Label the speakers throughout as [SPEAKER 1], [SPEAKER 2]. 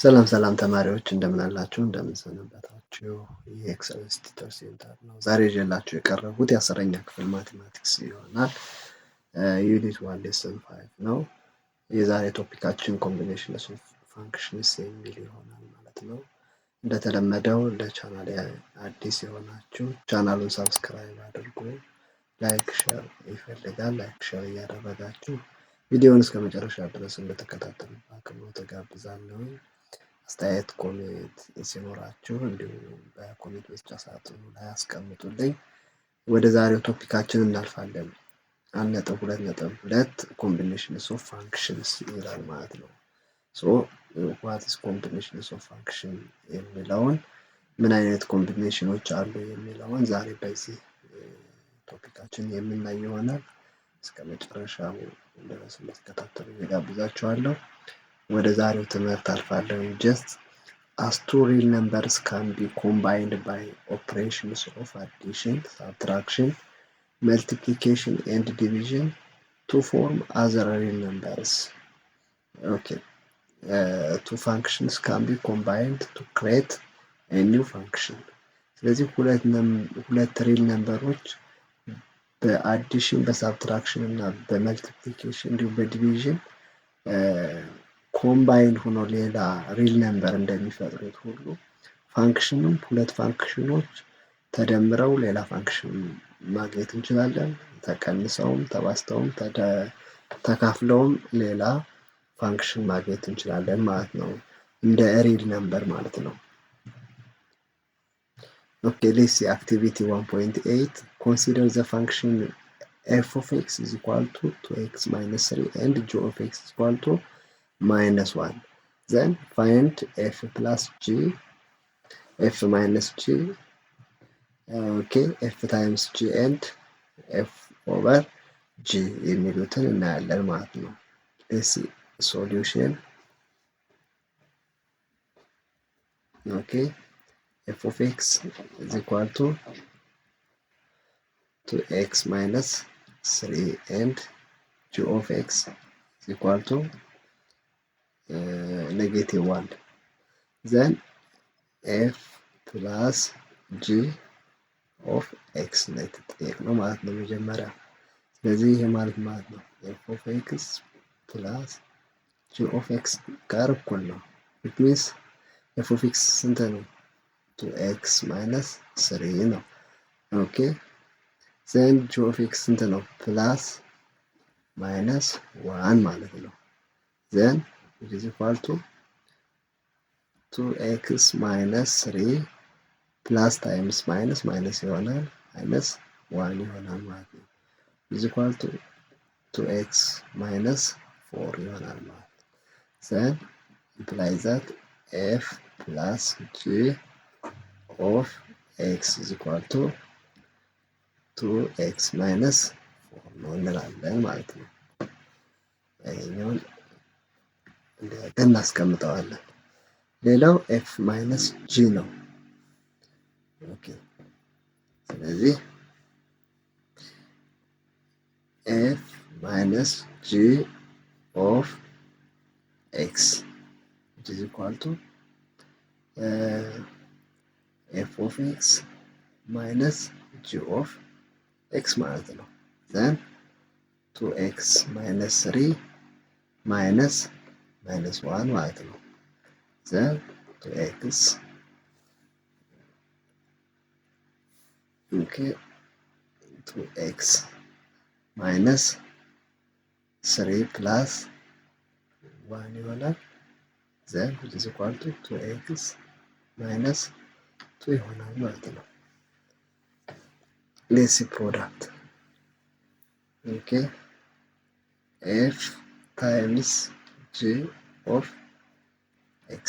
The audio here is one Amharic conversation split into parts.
[SPEAKER 1] ሰላም ሰላም ተማሪዎች እንደምን አላችሁ? እንደምን ሰነበታችሁ? ይህ ኤክሰለንስ ቲዩተር ሴንተር ነው። ዛሬ ይዤላችሁ የቀረቡት የ10ኛ ክፍል ማቴማቲክስ ይሆናል። ዩኒት 1 ሌሰን 5 ነው። የዛሬ ቶፒካችን ኮምቢኔሽንስ ኦፍ ፋንክሽንስ የሚል ይሆናል ማለት ነው። እንደተለመደው ለቻናል አዲስ የሆናችሁ ቻናሉን ሰብስክራይብ አድርጉ። ላይክ ሼር ይፈልጋል። ላይክ ሼር እያደረጋችሁ ቪዲዮውን እስከ መጨረሻ ድረስ እንደተከታተሉ በአክብሮት ተጋብዛለሁ። አስተያየት ኮሜንት ሲኖራችሁ እንዲሁም በኮሜንት መስጫ ሳጥኑ ላይ አስቀምጡልኝ። ወደ ዛሬው ቶፒካችን እናልፋለን። 1.2.2 ኮምቢኔሽንስ ኦፍ ፋንክሽንስ ይላል ማለት ነው። ዋት ኢዝ ኮምቢኔሽንስ ኦፍ ፋንክሽን የሚለውን ምን አይነት ኮምቢኔሽኖች አሉ የሚለውን ዛሬ በዚህ ቶፒካችን የምናይ ይሆናል። እስከ መጨረሻው ድረስ እንድትከታተሉ እጋብዛችኋለሁ። ወደ ዛሬው ትምህርት አልፋለሁ። just as two real numbers can be combined by operations of addition, subtraction, multiplication and division to form other real numbers. Okay. Two functions can be combined to create a new function. ስለዚህ ሁለት ሪል ነምበሮች በአዲሽን በሳብትራክሽን እና በመልቲፕሊኬሽን እንዲሁም በዲቪዥን ኮምባይን ሆኖ ሌላ ሪል ነምበር እንደሚፈጥሩት ሁሉ ፋንክሽንም ሁለት ፋንክሽኖች ተደምረው ሌላ ፋንክሽን ማግኘት እንችላለን። ተቀንሰውም ተባዝተውም ተካፍለውም ሌላ ፋንክሽን ማግኘት እንችላለን ማለት ነው። እንደ ሪል ነምበር ማለት ነው። Okay, let's see activity 1.8. Consider the function f of x is equal to 2x minus 3 and g of x is equal to minus 1. Then find f plus g, f minus g, okay, f times g and f over g የሚሉትን እናያለን ማለት ነው። let's see solution. Okay, f of x is equal to 2x minus 3 and g of x is equal to negative 1. Then f plus g of x ላይ ተጠየቅ ነው ማለት ነው መጀመሪያ። ስለዚህ ይሄ ማለት ነው f of x plus g of x ጋር እኩል ነው። it means f of x ስንት ነው? 2x minus 3 ነው። ኦኬ then g of x ስንት ነው? plus minus 1 ማለት ነው። then it is equal to 2x minus 3 plus times minus minus ይሆናል minus 1 ይሆናል ማለት ነው። is equal to 2x minus 4 ይሆናል ማለት ነው። then imply that f plus g of x is equal to 2x minus 4 ነው እንላለን ማለት ነው። ይሄኛውን እናስቀምጠዋለን። ሌላው f minus g ነው። ኦኬ ስለዚህ f minus g of x is equal to f of x minus g of x ማለት ነው። then 2x minus 3 minus minus 1 ማለት ነው። then 2x okay 2x minus 3 plus 1 ይሆናል። then it is equal to 2x minus 2 ይሆናል ማለት ነው። let's see product. okay f times g of x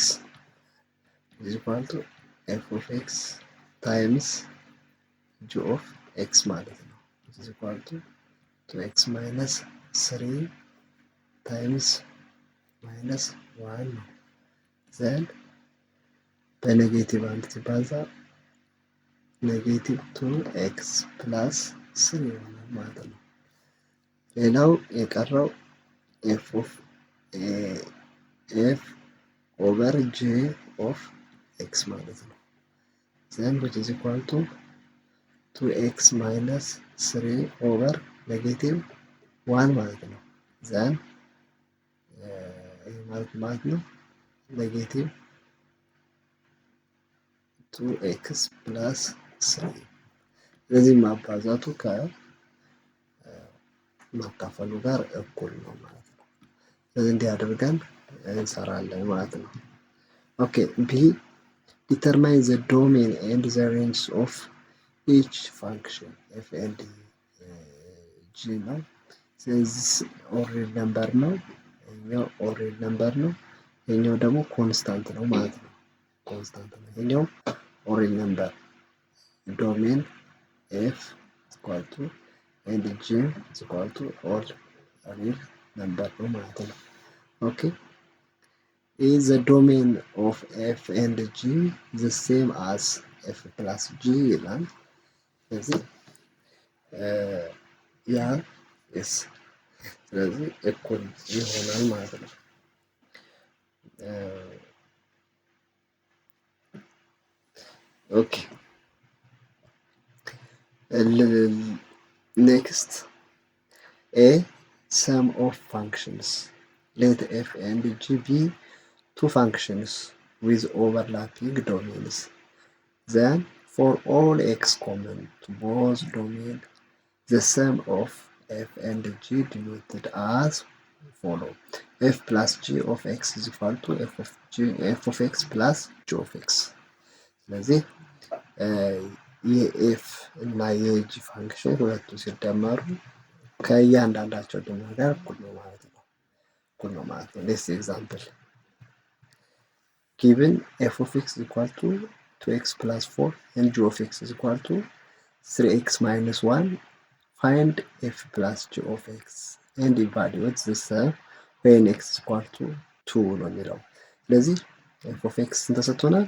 [SPEAKER 1] is equal to f of x times g of x ማለት ነው። it is equal to 2x minus 3 times minus 1 ነው። then በኔጌቲቭ አንድ ሲባዛ ኔጌቲቭ 2x ፕላስ 3 ይሆናል ማለት ነው። ሌላው የቀረው f ኦቨር ጂ ኦፍ ኤክስ ማለት ነው። ዘን which is equal to 2x minus 3 ኦቨር ኔጌቲቭ 1 ማለት ነው። ዘን ይህ ማለት ነው ኔጌቲቭ 2x ፕላስ 3 ስለዚህ ማባዛቱ ከማካፈሉ ጋር እኩል ነው ማለት ነው። ስለዚህ እንዲህ አድርገን እንሰራለን ማለት ነው። ኦኬ ቢ ዲተርማይን ዘ ዶሜን ኤንድ ዘ ሬንጅ ኦፍ ኢች ፋንክሽን ኤፍ ኤንድ ጂ ነው። ስለዚህ ኦሬል ነምበር ነው፣ ይሄኛው ኦሬል ነምበር ነው፣ ይሄኛው ደግሞ ኮንስታንት ነው ማለት ነው። ኮንስታንት ነው ይሄኛው ኦሬል ነምበር ዶሜን ኤፍ ኢኳል ቱ ኤንድ ጂ ኢኳል ቱ ኦል ሪል ነምበር ነው ማለት ነው። ኦኬ is the domain of f and g the same as f plus g ይላል። ስለዚህ ያ ኤስ ስለዚህ እኩል ይሆናል ማለት ነው። ኦኬ next a sum of functions let f and g be two functions with overlapping domains. Then for all x common to both domains, the sum of f and g denoted as follow. f plus g of x is equal to f of x plus g of x. ስለዚህ የኤፍ እና የጂ ፋንክሽን ሁለቱ ሲደመሩ ከእያንዳንዳቸው ድምር ጋር እኩል ነው ማለት ነው። እኩል ነው ማለት ነው። ሌትስ ኤግዛምፕል given f of x is equal to 2x plus 4 and g of x is equal to 3x minus 1, find f plus g of x and evaluate the sum when x is equal to 2 ነው የሚለው። ስለዚህ f of x ተሰጥቶናል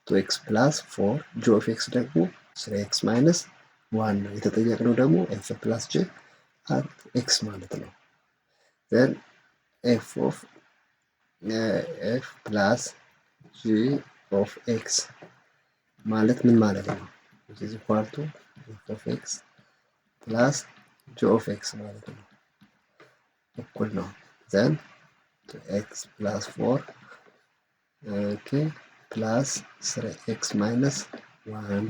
[SPEAKER 1] 2x plus 4 g of x ደግሞ 3x minus 1 ነው። የተጠየቅነው ደግሞ f plus g at x ማለት ነው። then f of f plus g of x ማለት ምን ማለት ነው? which is equal to f of x plus g of x ማለት ነው። እኩል ነው። then 2x plus 4 okay plus 3x minus 1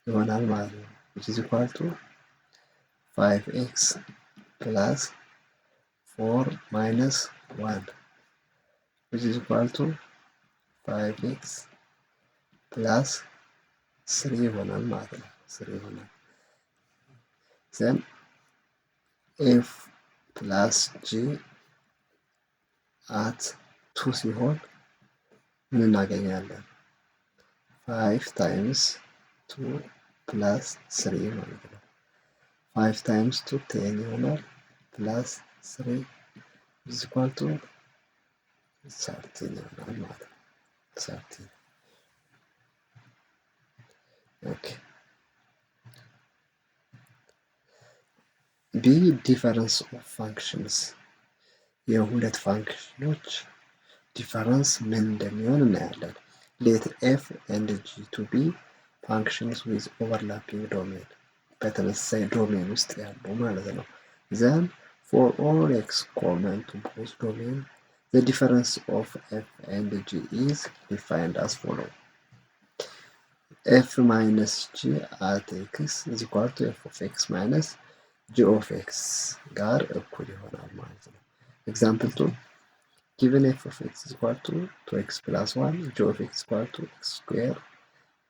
[SPEAKER 1] ይሆናል ማለት ነው። which is equal to 5x plus 4 minus 1 which is equal to 5x plus 3 ይሆናል ማለት ነው። 3 ይሆናል። then f plus g at 2 ሲሆን ምን እናገኛለን? 5 times 2 plus 3 ማለት ነው። 5 times 2 10 ይሆናል plus 3 is equal to 13 ይሆናል ማለት ነው። 13 ኦኬ ቢ ዲፈረንስ ኦፍ ፋንክሽንስ የሁለት ፋንክሽኖች ዲፈረንስ ምን እንደሚሆን እናያለን። ሌት ኤፍ ኤንድ ጂ ቱ ቢ ፋንክሽንስ ዊዝ ኦቨርላፒንግ ዶሜን በተመሳሳይ ዶሜን ውስጥ ያሉ ማለት ነው። ዘን ፎር ኦል ኤክስ ኮመን ቱ ቦዝ ዶሜን ዘ ዲፈረንስ ኦፍ ኤፍ ኤንድ ጂ ኢዝ ዲፋይንድ አስ ፎሎ ኤፍ ማይነስ ጂ አት ኤክስ ኢዝ ኢኳል ቱ ኤፍ ኦፍ ኤክስ ማይነስ ጂ ኦፍ ኤክስ ጋር እኩል ይሆናል ማለት ነው። ኤግዛምፕል 2 given f of x is equal to 2x plus 1, g of x is equal to x square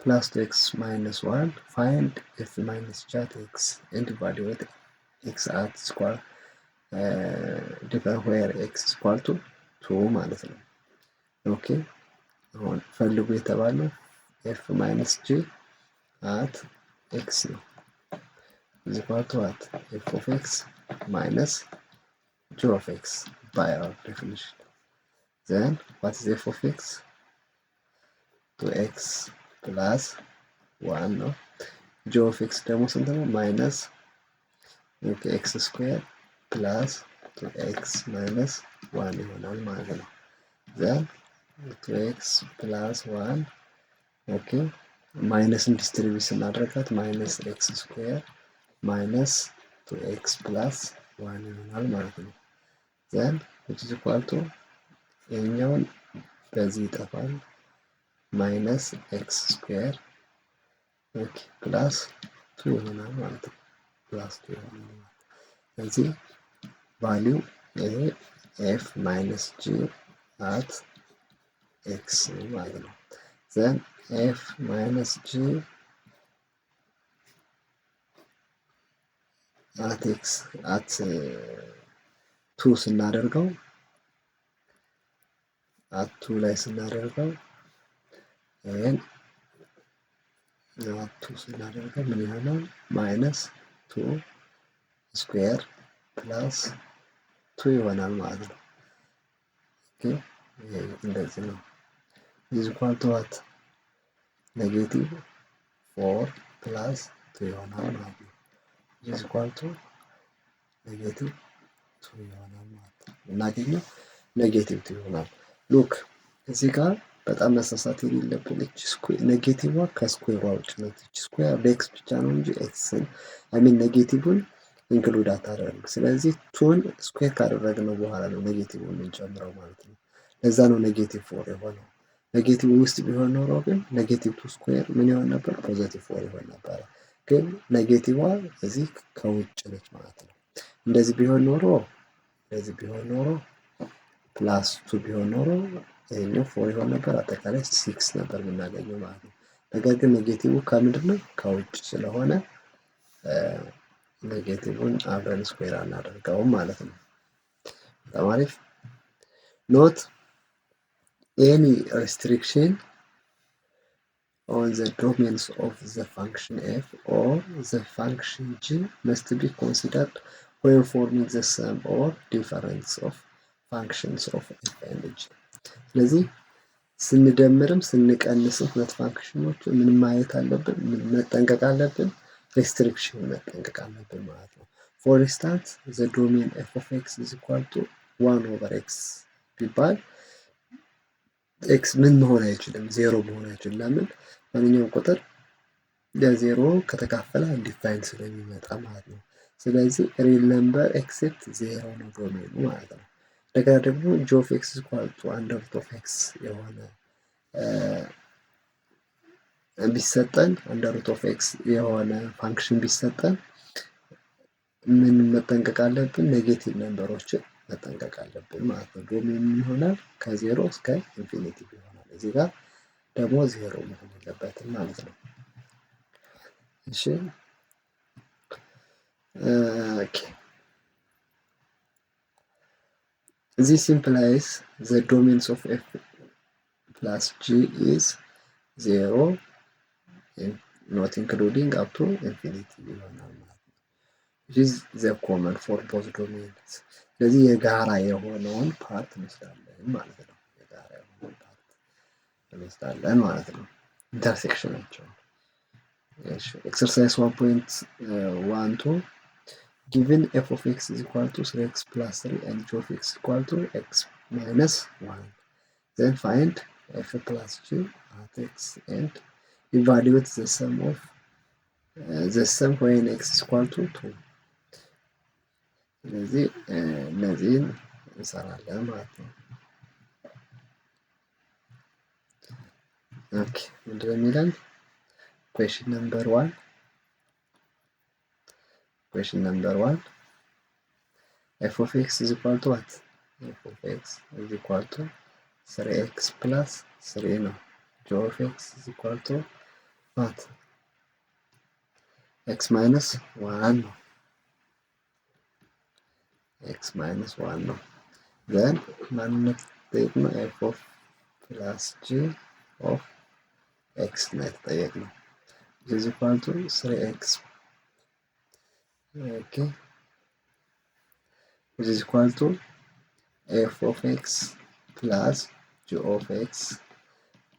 [SPEAKER 1] plus 2x minus 1, find f minus g at x and evaluate x at square where x is equal to 2 ማለት ነው። ኦኬ አሁን ፈልጉ የተባለው f minus g at x ነው is equal to what? f of x minus g of x by our definition. Then what is f of x? 2x plus 1 ነው። g of x ደግሞ ስንት ነው? ማይነስ x ስኩዌር ፕላስ 2x ማይነስ 1 ይሆናል ማለት ነው። then 2x + 1 ኦኬ ማይነስን ዲስትሪቢዩት ስናደርጋት ማይነስ ኤክስ ስኩዌር ማይነስ 2x + 1 ይሆናል ማለት ነው። ዘን which is equal to ይሄኛውን በዚህ ይጠፋል ማይነስ ኤክስ ስኩዌር ኦኬ ፕላስ 2 ይሆናል ማለት ነው። ፕላስ 2 ይሆናል ማለት ነው። ስለዚህ ቫልዩ ይሄ ኤፍ ማይነስ ጂ አት ኤክስ ማለት ነው። ዘን ኤፍ ማይነስ ጂ አት ኤክስ አት 2 ስናደርገው አት 2 ላይ ስናደርገው ይሄን አት 2 ስናደርገው ምን ይሆናል? ማይነስ 2 ስኩዌር ፕላስ 2 ይሆናል ማለት ነው። ኦኬ እንደዚህ ነው። ኢዝ ኢኳል ቱ ዋት ኔጌቲቭ 4 ፕላስ 2 ይሆናል ማለት ነው። ኢዝ ኢኳል ቱ ኔጌቲቭ 2 ይሆናል ማለት ነው። እናገኘው ኔጌቲቭ 2 ይሆናል። ሉክ እዚህ ጋር በጣም መሳሳት የሌለብን እቺ ስኩዌር ኔጌቲቭዋ ከስኩዌሯ ውጭ ነው። እቺ ስኩዌር በኤክስ ብቻ ነው እንጂ ኤክስን ኔጌቲቭን ኢንክሉድ አታደርግ። ስለዚህ ቱን ስኩዌር ካደረግነው በኋላ ነው ኔጌቲቭን የምንጨምረው ማለት ነው። ለዛ ነው ኔጌቲቭ 4 የሆነው። ኔጌቲቭ ውስጥ ቢሆን ኖሮ ግን ኔጌቲቭ 2 ስኩዌር ምን ይሆን ነበር? ፖዚቲቭ 4 ይሆን ነበር። ግን ኔጌቲቭዋ እዚህ ከውጭ ነች ማለት ነው። እንደዚህ ቢሆን ኖሮ ፕላስ 2 ቢሆን ኖሮ ይሄኛው 4 ይሆን ነበር። አጠቃላይ 6 ነበር የምናገኘው ማለት ነው። ነገር ግን ኔጌቲቭ ከምንድን ነው? ከውጭ ስለሆነ ኔጌቲቭን አብረን ስኩዌር አናደርገውም ማለት ነው። በጣም አሪፍ። ኖት ኤኒ ሪስትሪክሽን on the domains of the function f or the function g must be considered when forming the sum or difference of functions of f and g። ስለዚህ ስንደምርም ስንቀንስም ሁለት ፋንክሽኖች ምን ማየት አለብን? መጠንቀቅ አለብን። ሬስትሪክሽን መጠንቀቅ አለብን ማለት ነው። ፎር ኢንስታንስ ዘ ዶሜን ኤፍ ኦፍ ኤክስ ኢዝ ኢኳል ቱ 1/x ቢባል ኤክስ ምን መሆን አይችልም? ዜሮ መሆን አይችልም። ለምን? ማንኛውም ቁጥር ለዜሮ ከተካፈለ አንዲፋይን ስለሚመጣ ማለት ነው። ስለዚህ ሪል ነምበር ኤክሴፕት ዜሮ ነው ዶሜኑ ማለት ነው። እንደገና ደግሞ ጂ ኦፍ ኤክስ ኢዝ ኢኳል ቱ አንደር ሩት ኦፍ ኤክስ የሆነ ቢሰጠን አንደር ሩት ኦፍ ኤክስ የሆነ ፋንክሽን ቢሰጠን ምን መጠንቀቅ አለብን? ኔጌቲቭ ነምበሮችን መጠንቀቅ አለብን ማለት ነው። ዶሜኑ ይሆናል ከዜሮ እስከ ኢንፊኒቲ ይሆናል። እዚህ ጋር ደግሞ ዜሮ መሆን የለበትም ማለት ነው። እሺ ኦኬ this implies the domains of f plus g is 0 not including up to infinity ይሆናል ማለት ነው። which is the common for both domains። ስለዚህ የጋራ የሆነውን ፓርት እንወስዳለን ማለት ነው። የጋራ የሆነውን ፓርት እንወስዳለን ማለት ነው። ኢንተርሴክሽናቸው ኤክሰርሳይዝ 1.12 given f of x is equal to 3x plus 3 and g of x is equal to x minus 1, then find f plus g at x and evaluate the sum of the sum when x is equal to 2። ስለዚህ እነዚህን እንሰራለን ማለት ነው። ኦኬ ምንድነው የሚለን? question number 1 f of x is equal to what? f of x is equal to 3x plus 3 ነው። g of x is equal to what? x minus 1 ነው። x minus 1 ነው። then ማንነት ጠየቅነው f of plus g of x ነው የተጠየቅነው። is equal to 3x okay which is equal to f of x plus g of x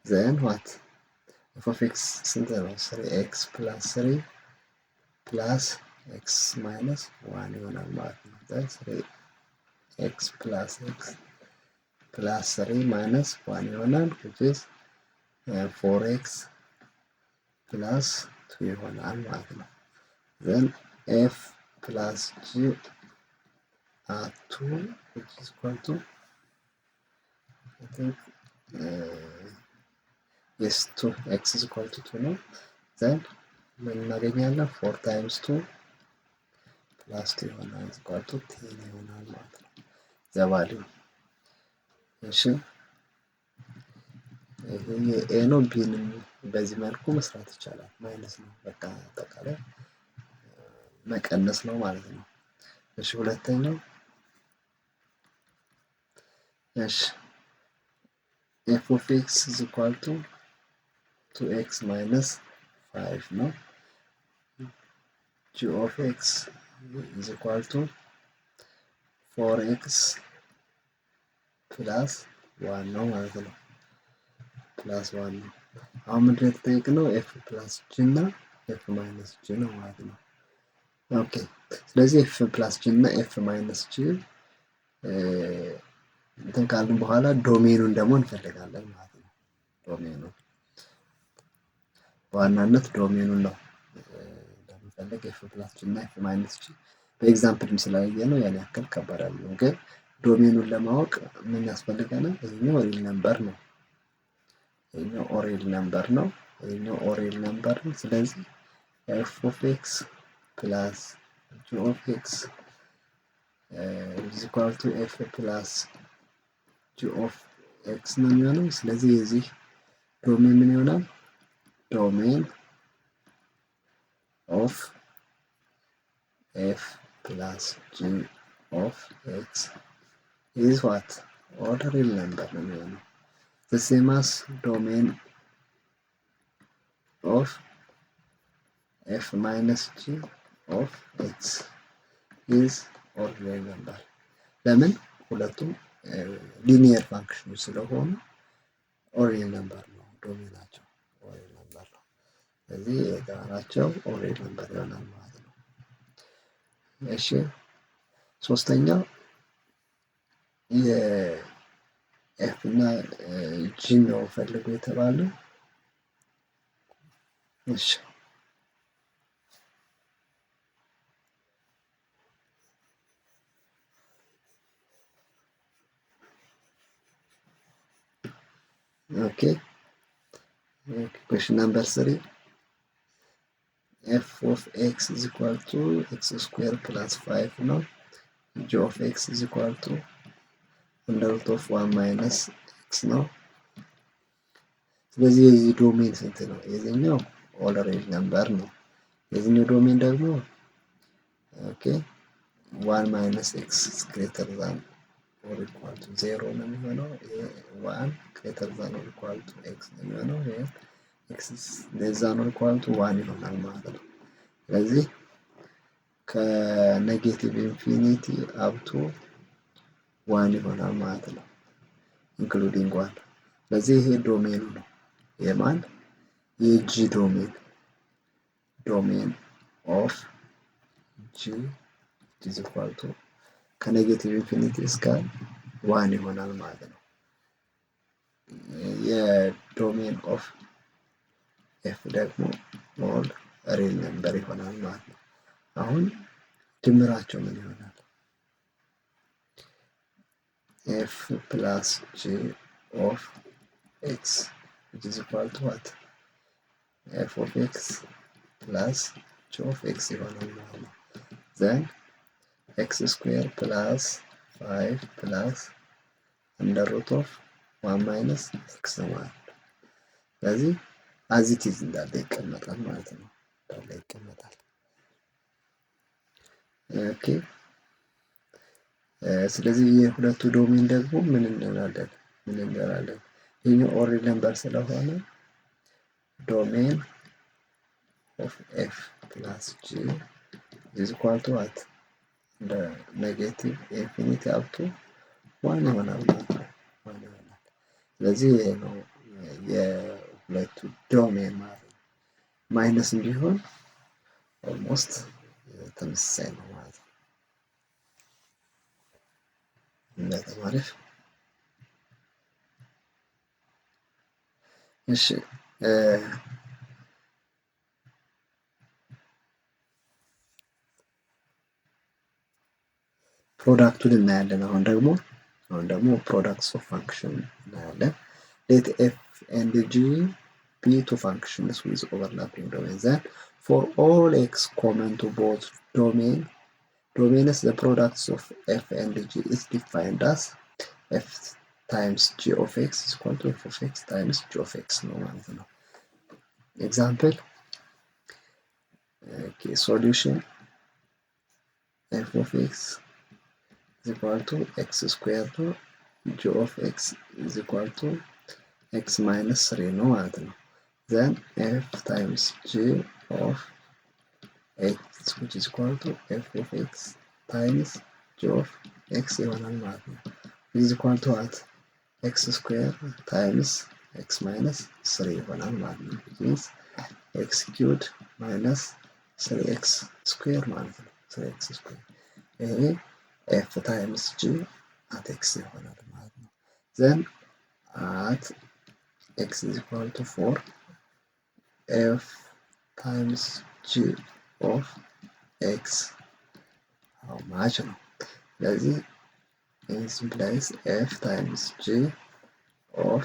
[SPEAKER 1] then what? f of x ስንት ነው? 3x plus 3 plus x minus 1 ይሆናል ማለት ነው። then 3x plus x ፕላስ 3 ማይነስ 1 ይሆናል which is 4x ፕላስ 2 ይሆናል ማለት ነው። then f ፕላስ g at 2 which is equal to I think yes 2x is equal to 2 ነው። then ምን እናገኛለን 4 times 2 plus 2 ይሆናል is equal to 10 ይሆናል ማለት ነው the value። እሺ ይሄ ኤ ነው። ቢንም በዚህ መልኩ መስራት ይቻላል። ማይነስ ነው በቃ አጠቃላይ መቀነስ ነው ማለት ነው። እሺ ሁለተኛው እሺ f of x is equal to 2x minus 5 ነው። g of x is equal to 4x plus 1 ነው ማለት ነው። ፕላስ 1 ነው። አሁን ምንድን ነው የተጠየቅነው ኤፍ ፕላስ ጂ እና ኤፍ ማይነስ ጂ ነው ማለት ነው። ኦኬ ስለዚህ ኤፍ ፕላስ ጂ እና ኤፍ ማይነስ ጂ እንትን ካልን በኋላ ዶሜኑን ደግሞ እንፈልጋለን ማለት ነው። ዶሜኑ በዋናነት ዶሜኑን ነው ለምንፈልግ ኤፍ ፕላስ ጂ እና ኤፍ ማይነስ ጂ በኤግዛምፕልም ስላየ ነው ያን ያክል ከባድ አይደለም። ግን ዶሜኑን ለማወቅ ምን ያስፈልገናል? ይሄኛው ሪል ነምበር ነው። ይሄኛው ኦሬል ነምበር ነው። ይሄኛው ኦሬል ነምበር ነው። ስለዚህ ኤፍ ኦፍ ኤክስ ፕላስ ጂ ኦፍ ኤክስ ኢዝ ኢኳል ቱ ኤፍ ፕላስ ጂ ኦፍ ኤክስ ነው የሚሆነው። ስለዚህ የዚህ ዶሜን ምን ይሆናል? ዶሜን ኦፍ ኤፍ ፕላስ ጂ ኦፍ ኤክስ ኢዝ ዋት ኦሬል ነምበር ነው የሚሆነው። the same as domain of f minus g of x is ordinary number። ለምን ሁለቱም ሊኒየር ፋንክሽኖች ስለሆኑ ኦሬል ነምበር ነው ዶሜናቸው ኦሬል ነምበር ነው። ስለዚህ የጋራቸው ኦሬል ነምበር ይሆናል ማለት ነው። እሺ ሶስተኛው ኤፍ እና ጂ ነው ፈልጉ የተባለው። እሺ ኦኬ question number 3 f of x is equal to x square plus 5 ነው። g of x is equal to under root of 1 minus x ነው። ስለዚህ የዚህ ዶሜን ስንት ነው? የዚህኛው ኦሬል ነምበር ነው። የዚህኛው ዶሜን ደግሞ ኦኬ 1 minus x is greater than or equal to 0 ነው የሚሆነው። 1 greater than or equal to x ነው የሚሆነው። x is less than or equal to 1 ይሆናል ማለት ነው። ስለዚህ ከኔጌቲቭ ኢንፊኒቲ አፕ ቱ 1 ይሆናል ማለት ነው ኢንክሉዲንግ 1። ስለዚህ ይሄ ዶሜኑ ነው። የማን የጂ ዶሜን ኦፍ ጂ ኢዝ ኢኳል ቱ ከኔጌቲቭ ኢንፊኒቲ እስከ 1 ይሆናል ማለት ነው። የዶሜን ኦፍ ኤፍ ደግሞ ኦል ሪል ነምበር ይሆናል ማለት ነው። አሁን ድምራቸው ምን ይሆናል? ኤፍ ፕላስ ጂ ኦፍ ኤክስ which is equal to what? f of x plus g of x ይሆናል ማለት ነው። then x square plus 5 plus under root of 1 minus x ማለት ነው። ስለዚህ as it is እንዳለ ይቀመጣል ማለት ነው። እንዳለ ይቀመጣል። ኦኬ ስለዚህ የሁለቱ ዶሜን ደግሞ ምን እንላለን? ይሄኛው ኦሬል ነምበር ስለሆነ ዶሜን ኦፍ ኤፍ ፕላስ ጂ ኢዝ ኢኳል ቱ ዋት እንደ ኔጌቲቭ ኢንፊኒቲ አፕ ቱ 1 ይሆናል ማለት ነው። 1 ይሆናል። ስለዚህ ይሄ ነው የሁለቱ ዶሜን ማለት ነው። ማይነስ ቢሆን ኦልሞስት ተመሳሳይ ነው ማለት ነው። በጣም አሪፍ እሺ ፕሮዳክቱን እናያለን። አሁን ደግሞ ፕሮዳክትስ ኦፍ ፋንክሽን እናያለን። ሌት ኤፍ ኤንድ ጂ be two functions with overlapping domains. Then for all x common to both domains, the products of f and g is defined as f times g of x is equal to f of x times g of x ነው ማለት ነው። Example, okay, solution f of x is equal to x squared to g of x is equal to x minus 3 ነው ማለት ነው። Then f times g of x which is equal to f of x times g of x ይሆናል ማለት ነው። which is equal to what? x square times x minus 3 ይሆናል ማለት ነው። which means x cubed minus 3x square ማለት ነው። 3x square ይሄ f times g at x ይሆናል ማለት ነው። then at x is equal to 4 f times g of x how much ነው? ስለዚህ this implies f times g of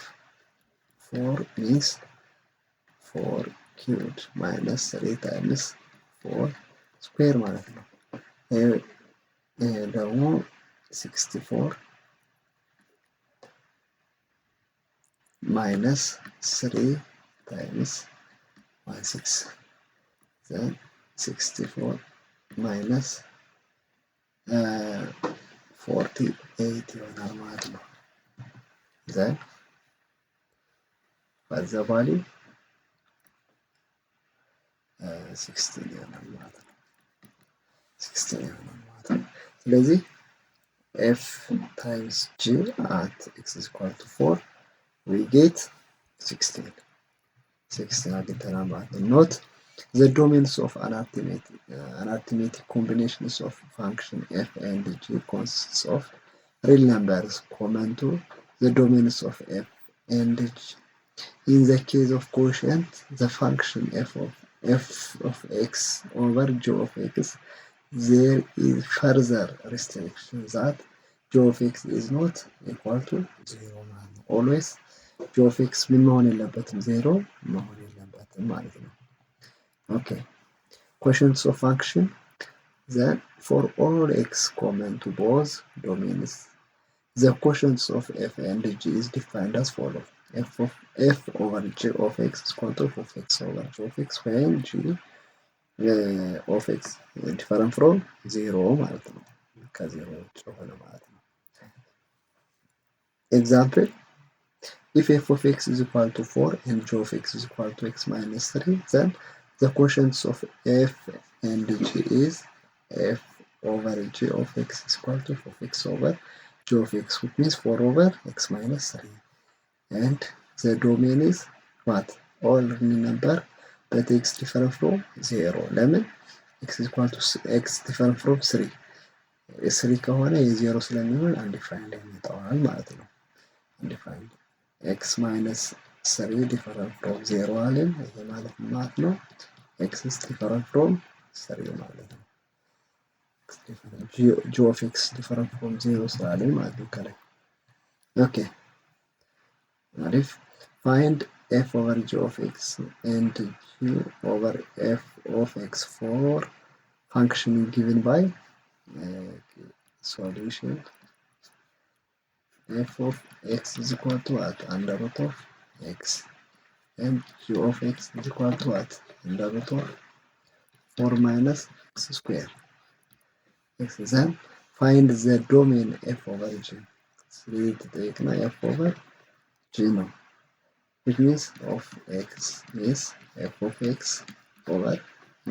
[SPEAKER 1] 4 means 4 cubed minus 3 times 4 square ማለት ነው። ይሄ ደግሞ 64 minus 3 times 16 then 64 minus 48 ይሆናል ማለት ነው። then what's the value? 16 ይሆናል ማለት ነው። 16 ይሆናል ማለት ነው። ስለዚህ f times g at x is equal to 4 we get 16 አግኝተናል ማለት ነው። note the domains of an arithmetic combinations of function f and g consists of real numbers common to the domains of f and g. In the case of quotient, the function f of x over g of x, there is further restriction that g of x is not equal to 0 ማለት ነው። always g of x ምን መሆን የለበትም? 0 መሆን የለበትም ማለት ነው። okay, quotients of function. Then for all x common to both domains, the quotients of f and g is defined as follows. f over g of x is equal to f of x over g of x when g of x different from 0 ማለት ነው። ከ0 ውጭ ሆነ ማለት ነው። example, if f of x is equal to 4 and g of x is equal to x minus 3, then the quotients of f and g is f over g of x is equal to f of x over g of x, which means 4 over x minus 3. And the domain is what? All real number but x different from 0. ለምን? x is equal to x different from 3. 3 ከሆነ የ0 ስለሚሆን undefined ያመጣዋል ማለት ነው። undefined x minus 3 different from 0 አለን። ይሄ ማለት ነው x is different from 3 ማለት ነው። g of x different from 0 ስላለን ማለት ነው ከላይ። okay, አሪፍ find f over g of x and g over f of x for function given by solution f of x is equal to what? Under root of x and g of x is equal to what? Under root of 4 minus x square. Then find the domain f over g. ስለዚህ f over g ነው. which means of x is f of x over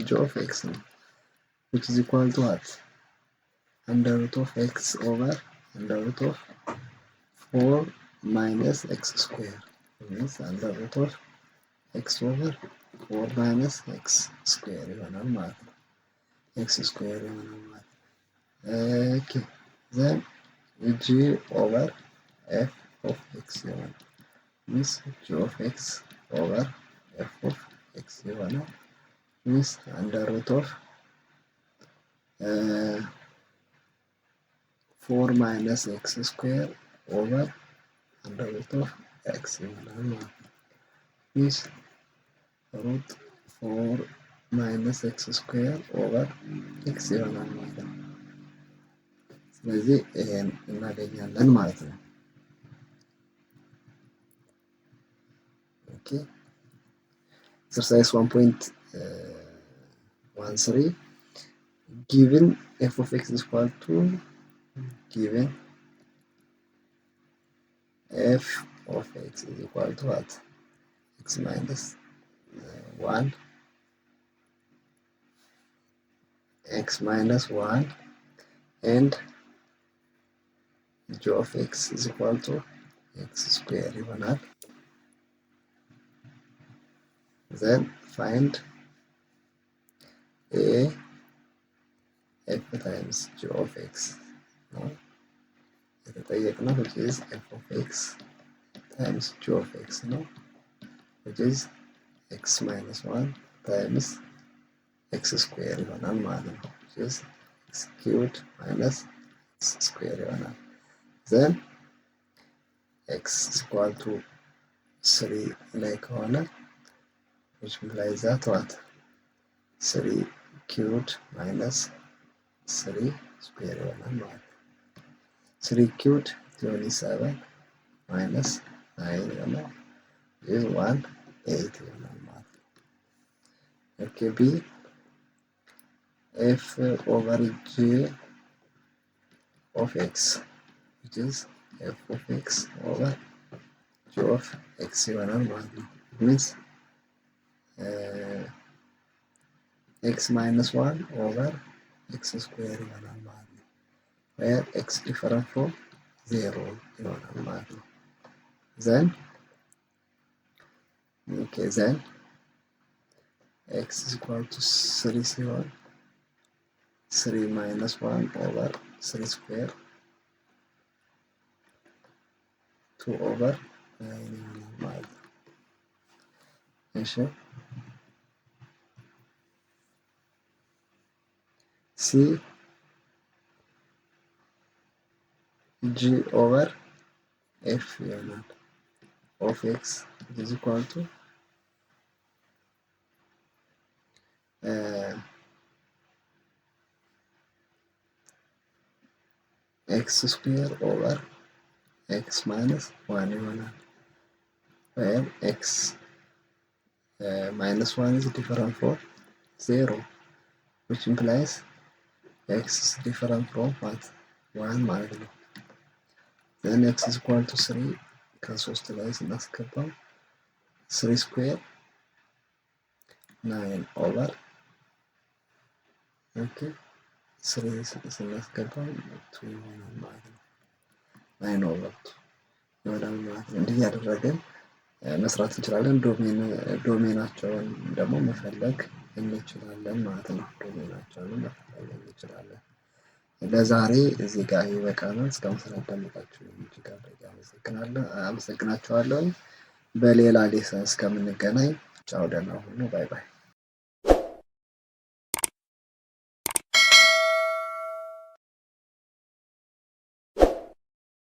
[SPEAKER 1] g of x ነው. which is equal to what? Under root of x over under root of 4 minus x square. means under root of x over 4 minus x square ይሆናል ማለት ነው። x square ይሆናል ማለት ነው። okay, then g over f of x ይሆናል means g of x ኦቨር ኤፍ ኦፍ ኤክስ ይሆናል። ሚንስ አንደር ሩት ኦፍ 4 ማይነስ ኤክስ ስኩዌር ኦቨር አንደር ሩት ኦፍ ኤክስ ይሆናል ማለት ነው። ሚንስ ሩት 4 ማይነስ ኤክስ ስኩዌር ኦቨር ኤክስ ይሆናል ማለት ነው። ስለዚህ ይሄን እናገኛለን ማለት ነው። ኦኬ ኤክሰርሳይዝ 1.13 given f of x is equal to given f of x is equal to what? X minus 1 x minus 1 and g of x is equal to x square ይሆናል። then find a f times g of x ነው የተጠየቅነው which is f of x times g of x ነው which is x minus 1 times x square ይሆናል ማለት ነው which is x cubed minus x square ይሆናል። then x is equal to 3 ላይ ከሆነ which implies that what 3 cubed minus 3 square ይሆናል ማለት ነው። 3 cubed 27 minus 9 ይሆናል is 18 ይሆናል ማለት ነው። okay b f over g of x which is f of x over g of x ይሆናል ማለት ነው። it means x minus 1 over x square ይሆናል ማለት ነው። where x different from 0 ይሆናል ማለት ነው። then x is equal to 3 ሲሆን 3 minus 1 over 3 square 2 over 9 ይሆናል ማለት ነው። እሺ c g over f ይሆናል of x is equal to x square over x minus 1 ይሆናል where x minus 1 is different from 0 which implies x is different from what 1 ማለት ነው። then x is equal to 3 ከ3 ላይ ስናስገባው 3 square 9 over okay 3 ስናስገባው 2 ይሆናል ማለት ነው። 9 over 2 ይሆናል ማለት ነው። እንዲህ ያደረገን መስራት እንችላለን። ዶሜናቸውን ደግሞ መፈለግ እንችላለን ማለት ነው። ዶሜናቸውን መፈለግ እንችላለን። ለዛሬ እዚህ ጋር ይበቃናል። እስካሁን ስላዳመጣችሁ እጅግ አድርጌ አመሰግናችኋለሁ። በሌላ ሌሰን እስከምንገናኝ ቻው፣ ደህና ሁኑ። ባይ ባይ።